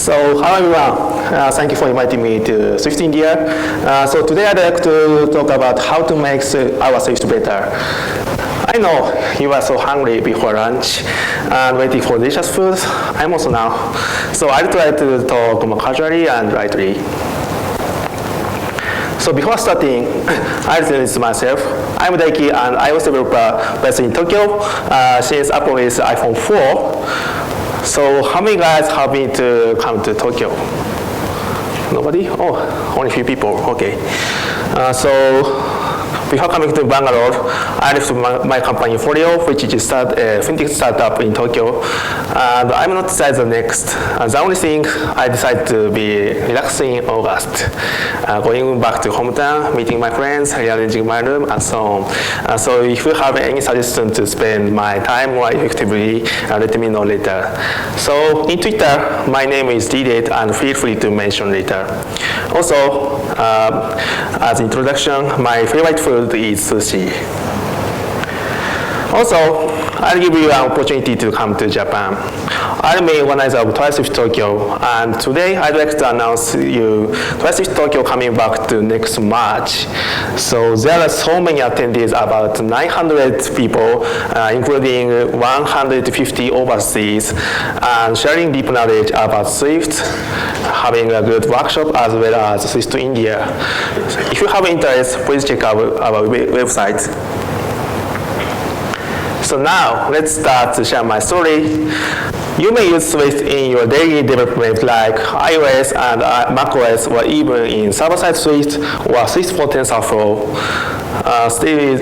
So, hello everyone. Thank you for inviting me to Swift India. So today I'd like to talk about how to make our Swift better. I know you are so hungry before lunch and waiting for delicious food. I'm also now. So I'll try to talk more casually and lightly. So before starting, I'll introduce myself. I'm Daiki, and I was a developer based in Tokyo since Apple is iPhone 4. So how many guys have been to come to Tokyo? Nobody? Oh, only a few people. Okay. So before coming to Bangalore, I left my company FOLIO, which is a fintech startup in Tokyo. And I'm not decided the next. The only thing I decided to be relaxing in August, going back to hometown, meeting my friends, rearranging my room, and so on. So if you have any suggestion to spend my time more effectively, let me know later. So in Twitter, my name is ddate, and feel free to mention later. Also, as introduction, my favorite food is sushi. Also, I'll give you an opportunity to come to Japan. I'm the organizer of Twice Swift Tokyo, and today I'd like to announce you Twice Swift Tokyo coming back to next March. So there are so many attendees, about 900 people, including 150 overseas, and sharing deep knowledge about Swift, having a good workshop as well as Swift India. If you have interest, please check out our website. So now, let's start to share my story. You may use Swift in your daily development like iOS and macOS, or even in server-side Swift or Swift for TensorFlow. Still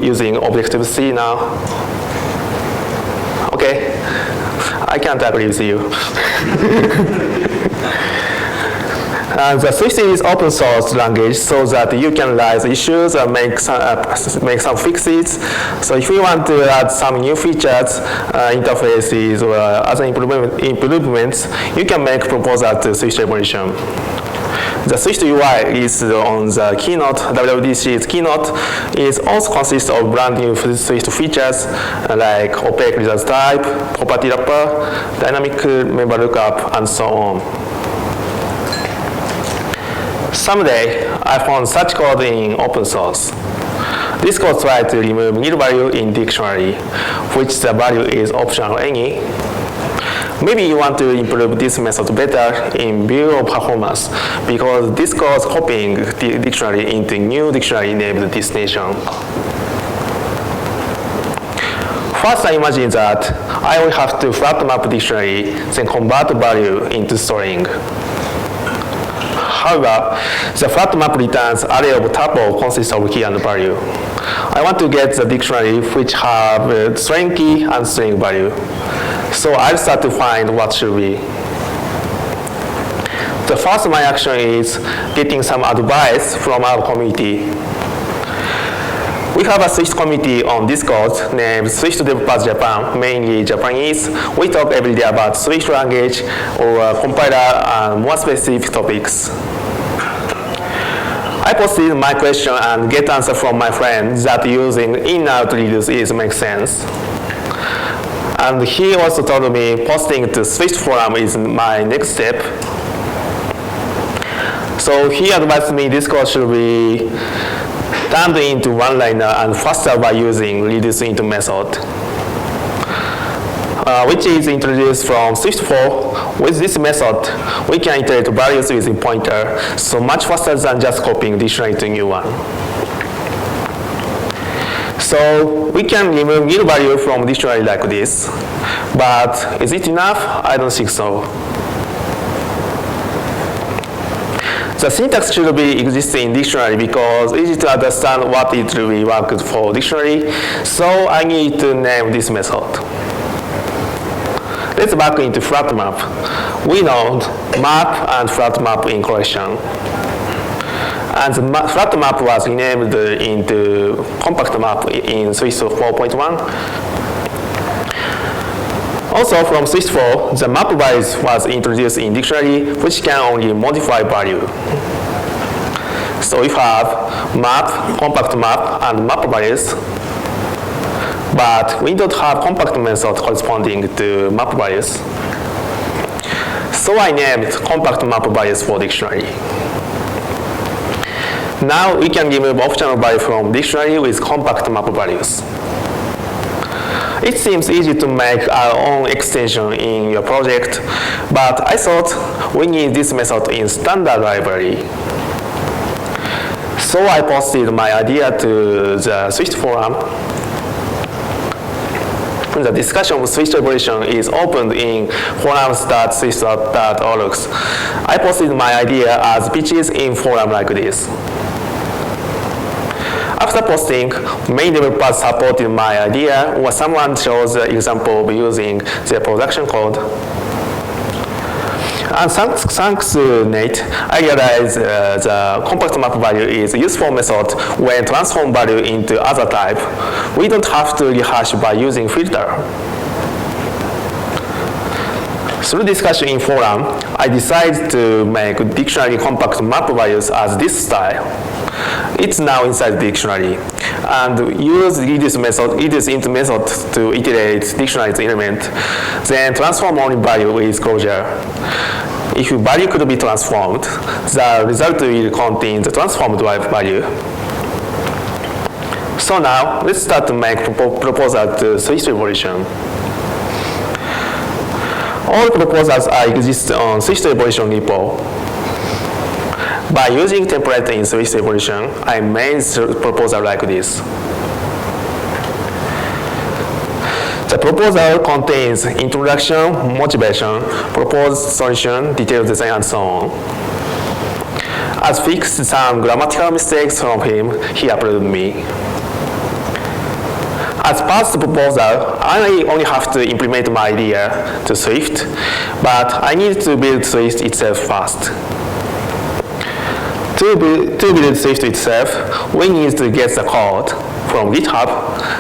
using Objective-C now. Okay, I can't agree with you. The Swift is open source language so that you can raise issues and make some fixes. So if you want to add some new features, interfaces, or other improvements, you can make proposals to Swift Evolution. The Swift UI is on the keynote, WWDC's keynote. It also consists of brand new Swift features like opaque result type, property wrapper, dynamic member lookup, and so on. Someday, I found such code in open source. This code tries to remove nil value in dictionary, which the value is optional any. Maybe you want to improve this method better in view of performance, because this code is copying the dictionary into new dictionary named destination. First, I imagine that I will have to flat map dictionary, then convert value into string. However, the flat map returns array of tuple consists of key and value. I want to get the dictionary which have string key and string value. So I'll start to find what should be. The first my action is getting some advice from our community. We have a Swift community on Discord named Swift Developers Japan, mainly Japanese. We talk every day about Swift language or compiler and more specific topics. I posted my question and get answer from my friend that using in-out reduce makes sense. And he also told me posting to Swift forum is my next step. So he advised me this code should be turned into one-liner and faster by using reduce into method, which is introduced from Swift 4. With this method, we can iterate values using pointer, so much faster than just copying dictionary to new one. So we can remove nil value from dictionary like this, but is it enough? I don't think so. The syntax should be existing in dictionary because it's easy to understand what it really works for dictionary, so I need to name this method. Let's back into flat map. We know map and flat map in collection. And the flat map was renamed into compact map in Swift 4.1. Also from Swift 4, the map values was introduced in dictionary, which can only modify value. So we have map, compact map, and map values. But we don't have compact method corresponding to map values. So I named compact map values for dictionary. Now we can remove optional value from dictionary with compact map values. It seems easy to make our own extension in your project, but I thought we need this method in standard library. So I posted my idea to the Swift forum. The discussion of Swift evolution is opened in forums.swift.org. I posted my idea as pitches in forum like this. After posting, main developers supported my idea, or someone chose the example of using their production code. And thanks to Nate, I realized the compact map value is a useful method when transform value into other type. We don't have to rehash by using filter. Through discussion in forum, I decided to make dictionary compact map values as this style. It's now inside the dictionary, and use reduce int method to iterate dictionary's element, then transform only value with closure. If value could be transformed, the result will contain the transformed value. So now, let's start to make proposal to Swift evolution. All proposals exist on Swift evolution repo. By using template in Swift evolution, I made the proposal like this. The proposal contains introduction, motivation, proposed solution, detailed design, and so on. As fixed some grammatical mistakes from him, he approved me. As part of the proposal, I only have to implement my idea to Swift, but I need to build Swift itself first. To build Swift itself, we need to get the code from GitHub,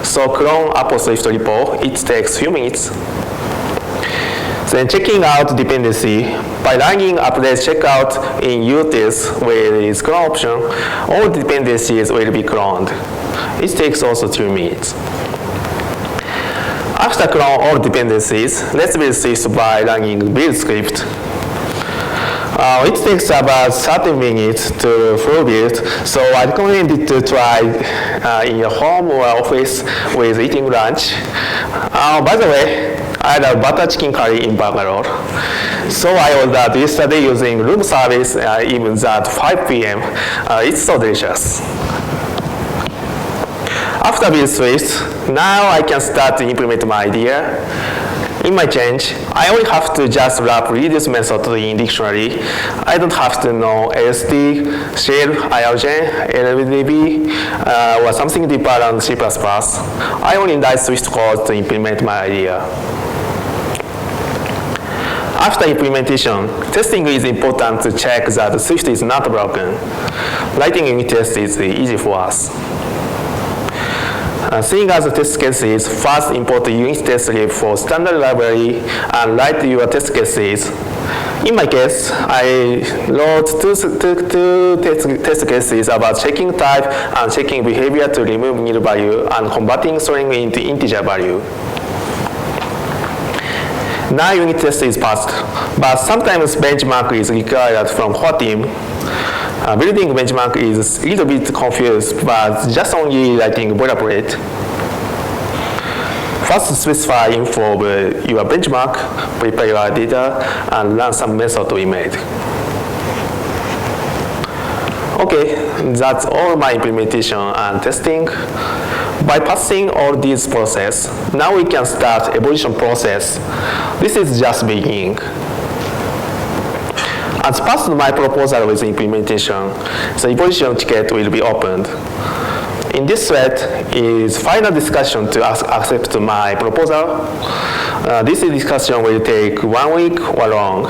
so clone Apple Swift repo, it takes few minutes. Then checking out dependency, by running update checkout in utils with its clone option, all dependencies will be cloned. It takes also 2 minutes. After clone all dependencies, let's build Swift by running build script. It takes about 30 minutes to full build, so I recommend it to try in your home or office with eating lunch. By the way, I had butter chicken curry in Bangalore. So I ordered yesterday using room service even at 5 p.m. It's so delicious. After build Swift, now I can start to implement my idea. In my change, I only have to just wrap reduce method in dictionary. I don't have to know LSD, shell, IRJ, LLDB, or something deeper than C++. I only write Swift code to implement my idea. After implementation, testing is important to check that Swift is not broken. Writing unit tests is easy for us. Seeing as the test cases, first import the unit test lib for standard library and write your test cases. In my case, I wrote two test cases about checking type and checking behavior to remove nil value and converting string into integer value. Now unit test is passed, but sometimes benchmark is required from core team. Building benchmark is a little bit confused, but just only writing boilerplate. First specify info of your benchmark, prepare your data, and run some method we made. Okay, that's all my implementation and testing. By passing all these processes, now we can start evolution process. This is just beginning. As part of my proposal with implementation, the evolution ticket will be opened. In this thread is final discussion to accept my proposal. This discussion will take 1 week or long.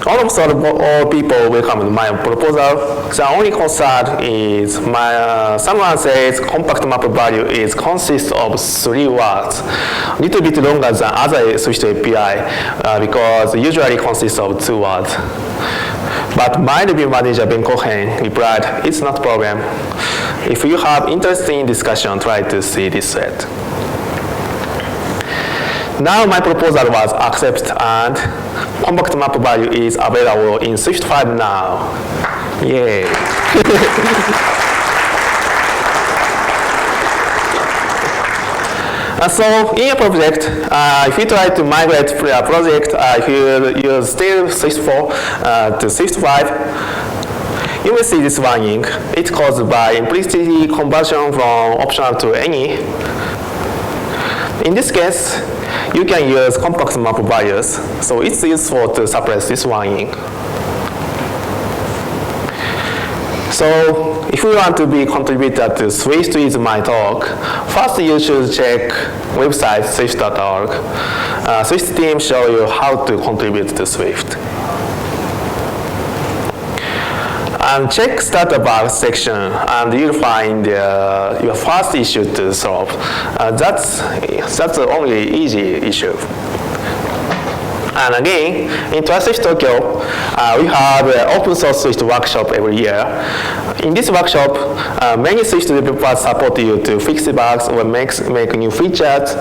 Almost all people welcome my proposal. The only concern is someone says compact map value consists of 3 words, a little bit longer than other Swift API because it usually consists of 2 words. But my review manager Ben Cohen replied, it's not a problem. If you have interest in discussion, try to see this thread. Now my proposal was accepted and compact map value is available in Swift 5 now. Yay. So in your project, if you try to migrate a project, if you use still Swift 4 to Swift 5, you will see this warning. It's caused by implicit conversion from optional to any. In this case, you can use compact map values, so it's useful to suppress this warning. So if you want to be contributor to Swift with my talk, first you should check website swift.org. Swift team show you how to contribute to Swift. And check Starter Bug section, and you'll find your first issue to solve. That's the only easy issue. And again, in Swift Tokyo, we have an open source Swift workshop every year. In this workshop, many Swift developers support you to fix the bugs or make new features.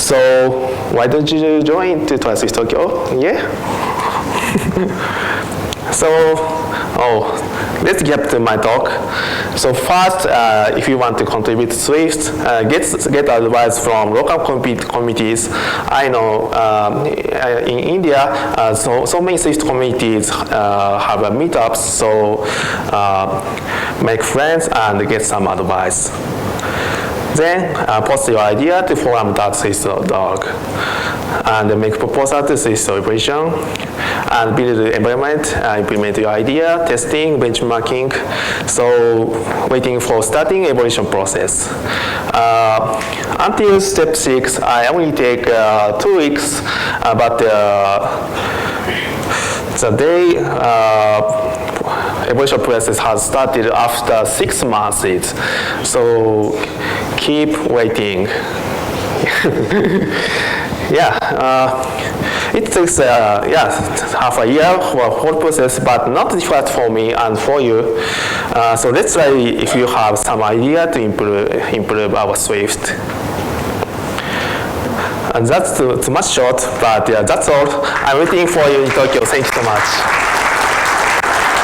So why don't you join to Swift Tokyo? Yeah. Let's get to my talk. So first, if you want to contribute to Swift, get advice from local communities. I know in India, so many Swift communities have meetups, so make friends and get some advice. Then post your idea to forum.swift.org and make proposal to Swift operation and build the environment, implement your idea, testing, benchmarking. So waiting for starting evaluation process. Until step 6, I only take 2 weeks, but the day evaluation process has started after 6 months. So keep waiting. It takes half a year for whole process, but not difficult for me and for you. So let's try if you have some idea to improve our Swift. And that's too much short, but that's all. I'm waiting for you in Tokyo. Thank you so much.